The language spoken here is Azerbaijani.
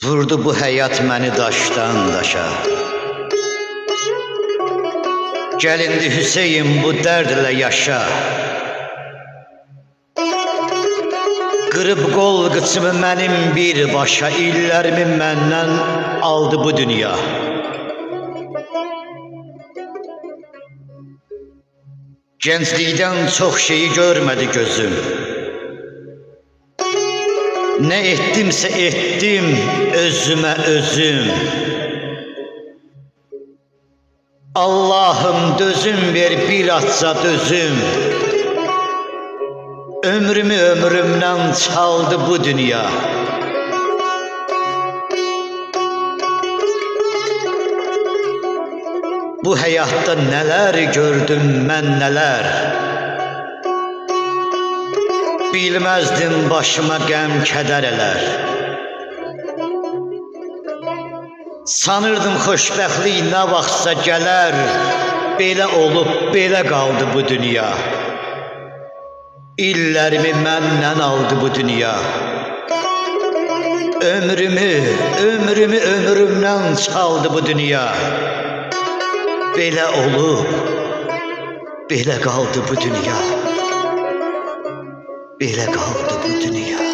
Vurdu bu həyat məni daşdan daşa. Gəlindi Hüseyin bu dərdlə yaşa. Qırıb qol qıçımı mənim bir başa, illərimi məndən aldı bu dünya. Gənclikdən çox şeyi görmədi gözüm. Ne ettimse ettim özüme özüm. Allah'ım dözüm ver bir atsa dözüm. Ömrümü ömrümden çaldı bu dünya. Bu hayatta neler gördüm mən neler. Bilməzdim başıma qəm kədər elər. Sanırdım xoşbəxtlik nə vaxtsa gələr. Belə olub, belə qaldı bu dünya. İllərimi məndən aldı bu dünya. Ömrümü ömrümdən çaldı bu dünya. Belə olub, belə qaldı bu dünya. Belə qaldı bu dünya.